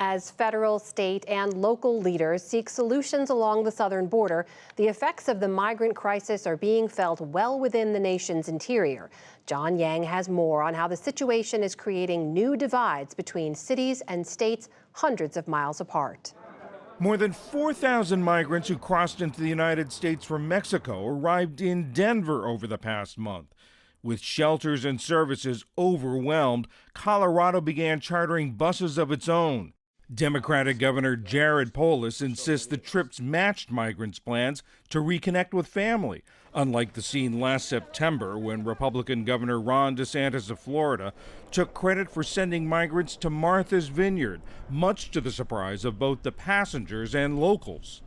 As federal, state, and local leaders seek solutions along the southern border, the effects of the migrant crisis are being felt well within the nation's interior. John Yang has more on how the situation is creating new divides between cities and states hundreds of miles apart. More than 4,000 migrants who crossed into the United States from Mexico arrived in Denver over the past month. With shelters and services overwhelmed, Colorado began chartering buses of its own. Democratic Governor Jared Polis insists the trips matched migrants' plans to reconnect with family, unlike the scene last September when Republican Governor Ron DeSantis of Florida took credit for sending migrants to Martha's Vineyard, much to the surprise of both the passengers and locals.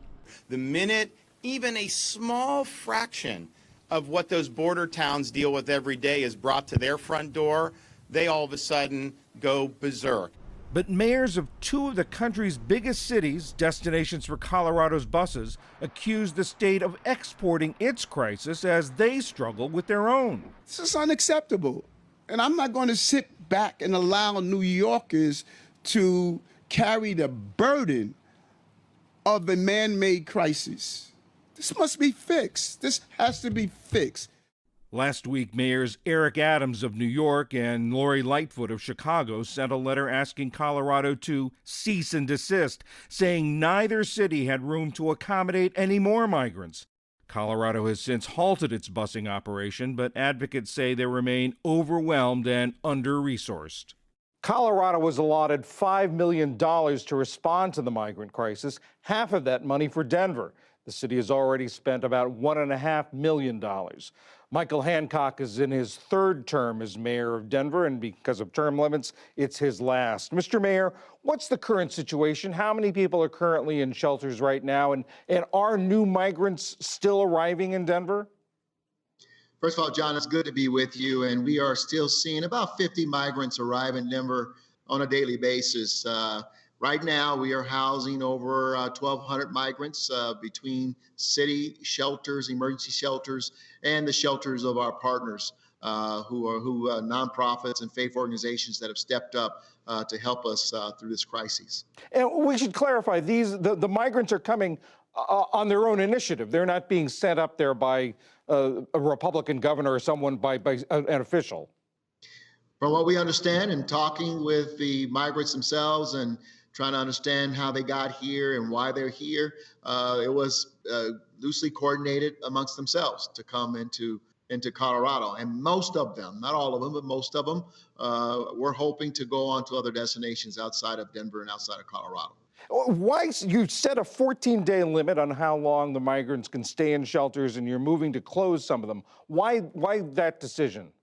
The minute even a small fraction of what those border towns deal with every day is brought to their front door, they all of a sudden go berserk. But mayors of two of the country's biggest cities, destinations for Colorado's buses, accuse the state of exporting its crisis as they struggle with their own. This is unacceptable. And I'm not going to sit back and allow New Yorkers to carry the burden of a man-made crisis. This must be fixed. This has to be fixed. Last week, Mayors Eric Adams of New York and Lori Lightfoot of Chicago sent a letter asking Colorado to cease and desist, saying neither city had room to accommodate any more migrants. Colorado has since halted its busing operation, but advocates say they remain overwhelmed and under-resourced. Colorado was allotted $5 million to respond to the migrant crisis, half of that money for Denver. The city has already spent about $1.5 million. Michael Hancock is in his third term as mayor of Denver, and because of term limits, it's his last. Mr. Mayor, what's the current situation? How many people are currently in shelters right now, and are new migrants still arriving in Denver? First of all, John, it's good to be with you, and we are still seeing about 50 migrants arrive in Denver on a daily basis. Right now, we are housing over 1,200 migrants between city shelters, emergency shelters, and the shelters of our partners who are nonprofits and faith organizations that have stepped up to help us through this crisis. And we should clarify, the migrants are coming on their own initiative. They're not being sent up there by a Republican governor or someone by an official. From what we understand and talking with the migrants themselves and trying to understand how they got here and why they're here, it was loosely coordinated amongst themselves to come into Colorado. And most of them, not all of them, but most of them, were hoping to go on to other destinations outside of Denver and outside of Colorado. Why you set a 14-day limit on how long the migrants can stay in shelters, and you're moving to close some of them? Why that decision?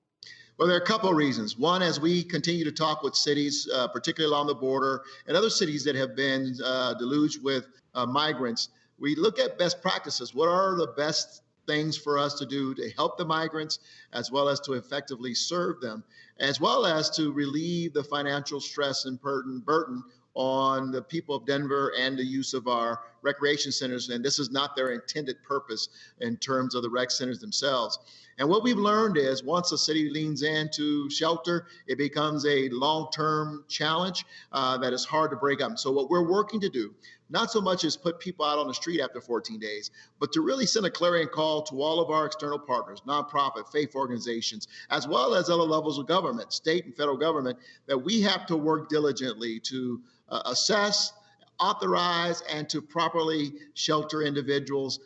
Well, there are a couple of reasons. One, as we continue to talk with cities, particularly along the border, and other cities that have been deluged with migrants, we look at best practices. What are the best things for us to do to help the migrants, as well as to effectively serve them, as well as to relieve the financial stress and burden on the people of Denver and the use of our recreation centers. And this is not their intended purpose in terms of the rec centers themselves. And what we've learned is once a city leans into shelter, it becomes a long-term challenge that is hard to break up. So what we're working to do, not so much as put people out on the street after 14 days, but to really send a clarion call to all of our external partners, nonprofit, faith organizations, as well as other levels of government, state and federal government, that we have to work diligently to assess, authorize, and to properly shelter individuals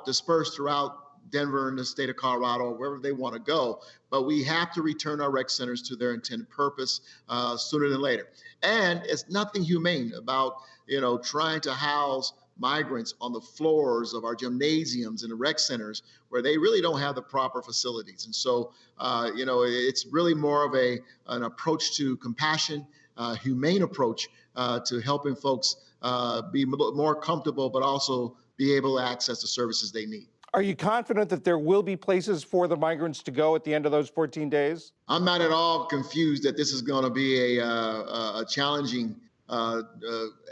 dispersed throughout Denver and the state of Colorado, wherever they want to go. But we have to return our rec centers to their intended purpose sooner than later. And it's nothing humane about, trying to house migrants on the floors of our gymnasiums and the rec centers where they really don't have the proper facilities. And so, it's really more of an approach to compassion, humane approach to helping folks be more comfortable, but also be able to access the services they need. Are you confident that there will be places for the migrants to go at the end of those 14 days? I'm not at all confused that this is going to be a challenging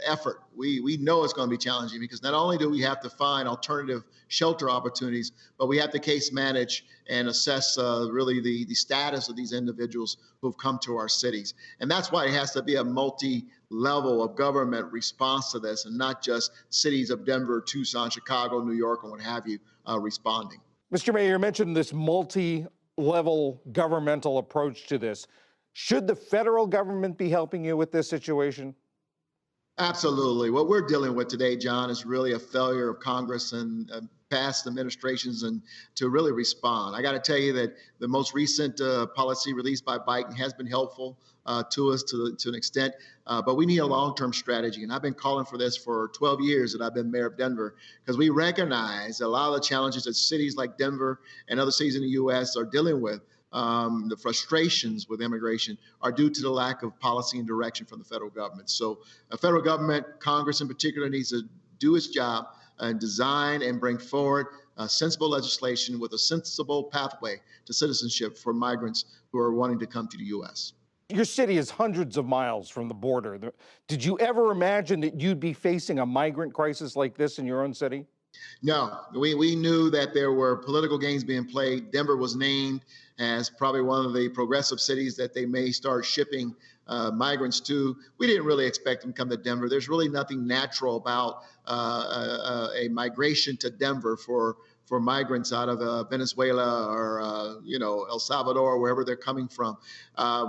effort. We know it's going to be challenging because not only do we have to find alternative shelter opportunities, but we have to case manage and assess really the status of these individuals who've come to our cities. And that's why it has to be a level of government response to this, and not just cities of Denver, Tucson, Chicago, New York, and what have you responding. Mr. Mayor, you mentioned this multi-level governmental approach to this. Should the federal government be helping you with this situation? Absolutely. What we're dealing with today, John, is really a failure of Congress and past administrations and to really respond. I got to tell you that the most recent policy released by Biden has been helpful to us to an extent, but we need a long-term strategy. And I've been calling for this for 12 years that I've been mayor of Denver, because we recognize a lot of the challenges that cities like Denver and other cities in the U.S. are dealing with. The frustrations with immigration are due to the lack of policy and direction from the federal government. So the federal government, Congress in particular, needs to do its job and design and bring forward sensible legislation with a sensible pathway to citizenship for migrants who are wanting to come to the U.S. Your city is hundreds of miles from the border. Did you ever imagine that you'd be facing a migrant crisis like this in your own city? No, we knew that there were political games being played. Denver was named as probably one of the progressive cities that they may start shipping migrants to. We didn't really expect them to come to Denver. There's really nothing natural about a migration to Denver for migrants out of Venezuela or El Salvador, wherever they're coming from.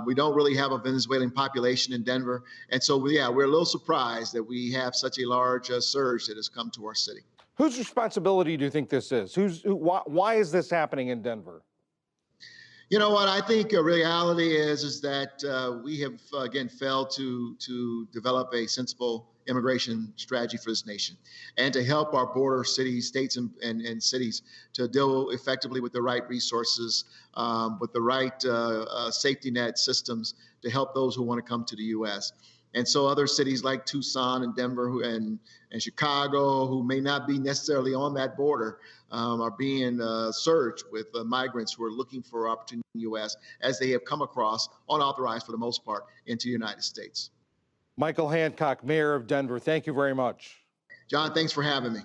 We don't really have a Venezuelan population in Denver, and so we're a little surprised that we have such a large surge that has come to our city. Whose responsibility do you think this is? Why is this happening in Denver? You know what? I think a reality is that we have, again, failed to develop a sensible immigration strategy for this nation and to help our border cities, states, and cities to deal effectively with the right resources, with the right safety net systems to help those who want to come to the U.S. And so other cities like Tucson and Denver and Chicago, who may not be necessarily on that border, are being surged with migrants who are looking for opportunity in the U.S. as they have come across, unauthorized for the most part, into the United States. Michael Hancock, Mayor of Denver, thank you very much. John, thanks for having me.